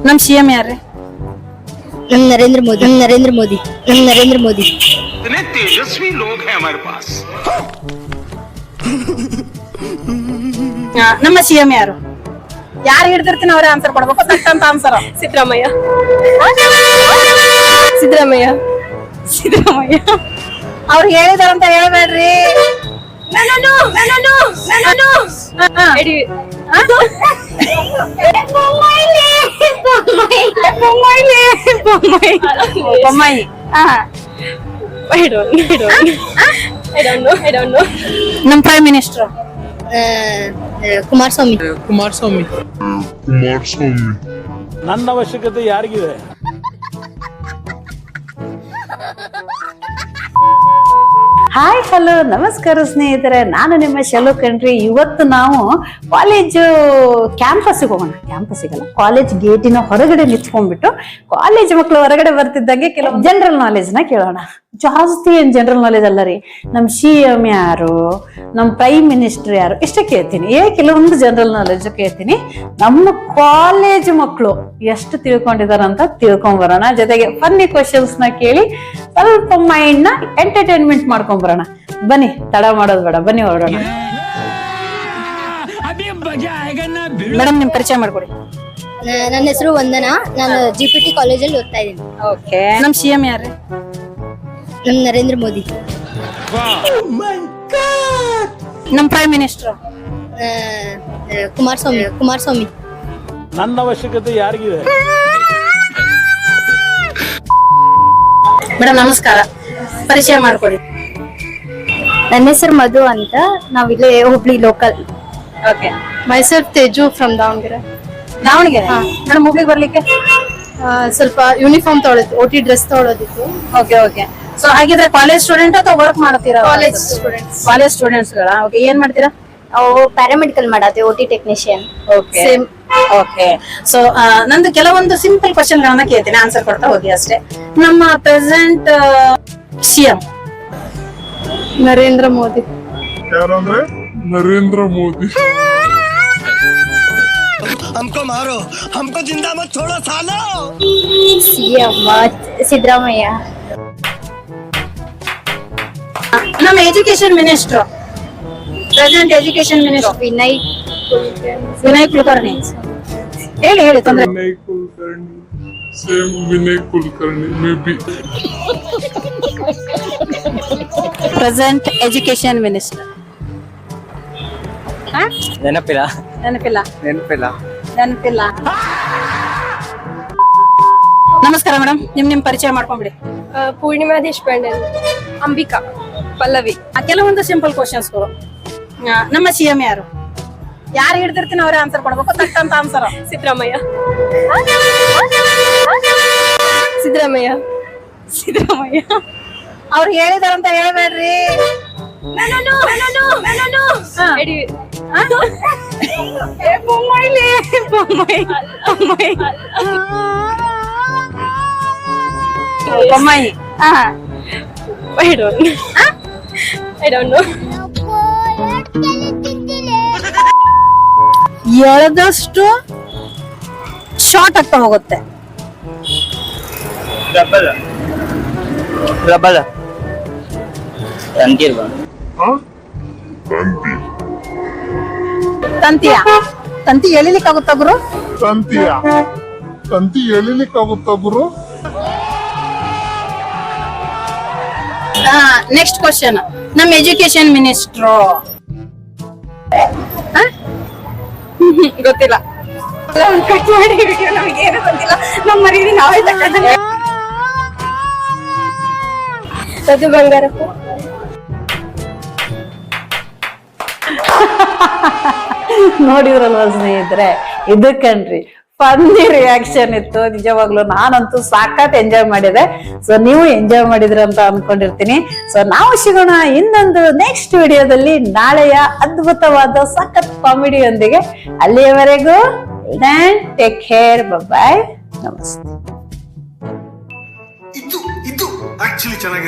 ನಮ್ ಸಿಎಂ ಯಾರ್ರಿ? ನಮ್ ನರೇಂದ್ರ ಮೋದಿ. इतने तेजस्वी लोग हैं हमारे पास। ನಮ್ಮ ಸಿಎಂ ಯಾರು? ಯಾರು ಹಿಡ್ದಿರ್ತೀನಿ ಅವ್ರೇ ಆನ್ಸರ್ ಕೊಡ್ಬೇಕು. ತಕ್ಕಂತ ಆನ್ಸರ್. ಸಿದ್ದರಾಮಯ್ಯ. ಅವ್ರು ಹೇಳಿದಾರಂತ ಹೇಳ್ಬೇಡ್ರಿ. ಬೊಮ್ಮಾಯಿ. I don't know. ನಮ್ ಪ್ರೈಮ್ ಮಿನಿಸ್ಟರ್ ಕುಮಾರಸ್ವಾಮಿ. ನನ್ನ ಅವಶ್ಯಕತೆ ಯಾರಿಗಿದೆ? ಹಾಯ್ ಹಲೋ ನಮಸ್ಕಾರ ಸ್ನೇಹಿತರೆ, ನಾನು ನಿಮ್ಮ ಶೆಲೋ ಕಣ್ರಿ. ಇವತ್ತು ನಾವು ಕಾಲೇಜು ಕ್ಯಾಂಪಸ್ಗೆ ಹೋಗೋಣ. ಕ್ಯಾಂಪಸ್ಸಿಗಲ್ಲ, ಕಾಲೇಜ್ ಗೇಟಿನ ಹೊರಗಡೆ ನಿಂತ್ಕೊಂಡ್ಬಿಟ್ಟು ಕಾಲೇಜ್ ಮಕ್ಕಳು ಹೊರಗಡೆ ಬರ್ತಿದ್ದಂಗೆ ಕೆಲವು ಜನರಲ್ ನಾಲೆಜ್ ನ ಕೇಳೋಣ. ಜಾಸ್ತಿ ಏನ್ ಜನರಲ್ ನಾಲೆಜ್ ಅಲ್ಲ ರೀ. ನಮ್ CM ಯಾರು, ನಮ್ ಪ್ರೈಮ್ ಮಿನಿಸ್ಟರ್ ಯಾರು, ಇಷ್ಟ ಕೇಳ್ತೀನಿ. ಕೆಲವೊಂದು ಜನರಲ್ ನಾಲೆಜ್ ಕೇಳ್ತೀನಿ. ನಮ್ಮ ಕಾಲೇಜ್ ಮಕ್ಕಳು ಎಷ್ಟು ತಿಳ್ಕೊಂಡಿದಾರಂತ ತಿಳ್ಕೊಂಡ್ ಬರೋಣ. ಜೊತೆಗೆ ಫನ್ನಿ ಕ್ವಶನ್ಸ್ ನ ಕೇಳಿ ಸ್ವಲ್ಪ ಮೈಂಡ್ ನ ಎಂಟರ್ಟೈನ್ಮೆಂಟ್ ಮಾಡ್ಕೊಂಡ್ ಬರೋಣ. ಬನ್ನಿ, ತಡ ಮಾಡೋದು ಬೇಡ, ಬನ್ನಿ ಹೊರಡೋಣ. ಮೇಡಮ್, ನಿಮ್ ಪರಿಚಯ ಮಾಡ್ಕೊಡಿ. ನನ್ನ ಹೆಸರು ವಂದನಾ. ನಾನು GPT ಕಾಲೇಜಲ್ಲಿ ಓದ್ತಾ ಇದ್ದೀನಿ. ಓಕೆ. ನಮ್ CM ಯಾರ್ರಿ? ನಮ್ ನರೇಂದ್ರ ಮೋದಿ. ನಮ್ ಪ್ರೈಮ್ ಮಿನಿಸ್ಟರ್ ಕುಮಾರಸ್ವಾಮಿ. ನನ್ನ ಅವಶ್ಯಕತೆ ಯಾರಿಗಿದೆ? ಮೇಡಮ್ ನಮಸ್ಕಾರ, ಪರಿಚಯ ಮಾಡ್ಕೊಡಿ. ನನ್ನ ಹೆಸರು ಮಧು ಅಂತ. ನಾವಿಲ್ಲೇ Hubli local. Okay. Myself Teju from Davanagere. Davanagere. Madam, ಹುಬ್ಳಿಗೆ ಬರ್ಲಿಕ್ಕೆ ಸ್ವಲ್ಪ ಯೂನಿಫಾರ್ಮ್ ತೊಗೊಳೋದು, OT ಡ್ರೆಸ್ ತೊಗೊಳೋದಿತ್ತು. ಓಕೆ. ಸೊ ಹಾಗಿದ್ರೆ ಕಾಲೇಜ್ ಸ್ಟೂಡೆಂಟ್ ಅಥವಾ ವರ್ಕ್ ಮಾಡ್ತೀರಾ? ಕಾಲೇಜ್ ಸ್ಟೂಡೆಂಟ್ಸ್ ಗಳ. ಓಕೆ, ಏನ್ ಮಾಡ್ತೀರಾ? ಅವು ಪ್ಯಾರಾಮೆಡಿಕಲ್ ಮಾಡತ್ತೆ, OT ಟೆಕ್ನಿಷಿಯನ್. ಓಕೆ. ಸೊ ನಂದು ಕೆಲವೊಂದು ಸಿಂಪಲ್ ಕ್ವಶನ್ ಗಳನ್ನ ಕೇಳ್ತೀನಿ, ಆನ್ಸರ್ ಕೊಡ್ತಾ ಹೋಗಿ ಅಷ್ಟೇ. ನಮ್ಮ ಪ್ರೆಸೆಂಟ್ CM ನರೇಂದ್ರ ಮೋದಿ. ಯಾರಂದ್ರೆ ನರೇಂದ್ರ ಮೋದಿ. हमको मारो, हमको जिंदा मत छोड़ो सालो। CM ಸಿದ್ದರಾಮಯ್ಯ. ನಮ್ಮ education minister, present education minister Vinay Kulkarni. ಹೇಳಿ ತೊಂದ್ರೆ. Vinay Kulkarni may be. Present education minister. ನೆನಪಿಲ್ಲ. ನಮಸ್ಕಾರ ಮೇಡಮ್, ನಿಮ್ ಪರಿಚಯ ಮಾಡ್ಕೊಂಡ್ಬಿಡಿ. ಪೂರ್ಣಿಮಾ ದೇಶಪಾಂಡೆ. ಅಂಬಿಕಾ. ಪಲ್ಲವಿ. ಕೆಲವೊಂದು ಸಿಂಪಲ್ ಕ್ವಶನ್ಸ್ಗಳು. ನಮ್ಮ CM ಯಾರು? ಯಾರು ಹಿಡ್ದಿರ್ತೀನಿ ಅವ್ರೇ ಆನ್ಸರ್ ಕೊಡ್ಬೇಕು. ತಕ್ಕಂತ ಆನ್ಸರ್. ಸಿದ್ದರಾಮಯ್ಯ. ಅವ್ರು ಹೇಳಿದಾರಂತ ಹೇಳ್ಬೇಡ್ರಿ. ಬೊಮ್ಮಾಯಿ. I don't know. ಎಳೆದಷ್ಟು ಶಾರ್ಟ್ ಆಗ್ತಾ ಹೋಗುತ್ತೆ. ಪ್ರಬಲ ತಂತಿ ಎಳಿಲಿಕ್ಕಾಗುತ್ತ ಗುರು? ತಂತಿ ಎಳಿಲಿಕ್ಕಾಗುತ್ತ ಗುರು? Next question. ನಮ್ಮ ಎಜುಕೇಶನ್ ಮಿನಿಸ್ಟ್ರು ಗೊತ್ತಿಲ್ಲ. ಕಟ್ ಮಾಡಿ ನಮಗೇನು ಗೊತ್ತಿಲ್ಲ. ನಮ್ಮ ಮರೀದಿ ನಾವೇ ತಕ್ಕ. ಅದು ಬಂಗಾರಪ್ಪ. ನೋಡಿದ್ರಲ್ವ ಸ್ನೇಹಿತರೆ, ಇದು ಕಣ್ರಿ ಫನ್ನಿ ರಿಯಾಕ್ಷನ್ ಇತ್ತು. ನಿಜವಾಗ್ಲು ನಾನಂತೂ ಸಾಕತ್ ಎಂಜಾಯ್ ಮಾಡಿದೆ. ಸೊ ನೀವು ಎಂಜಾಯ್ ಮಾಡಿದ್ರಿ ಅಂತ ಅನ್ಕೊಂಡಿರ್ತೀನಿ. ಸೊ ನಾವು ಸಿಗೋಣ ಇನ್ನೊಂದು ನೆಕ್ಸ್ಟ್ ವಿಡಿಯೋದಲ್ಲಿ ನಾಳೆಯ ಅದ್ಭುತವಾದ ಸಖತ್ ಕಾಮಿಡಿಯೊಂದಿಗೆ. ಅಲ್ಲಿಯವರೆಗೂ ಟೇಕ್ ಕೇರ್, ಬಾಯ್, ನಮಸ್ತೆ. ಇದು ಆಕ್ಚುಲಿ ಚೆನ್ನಾಗಿ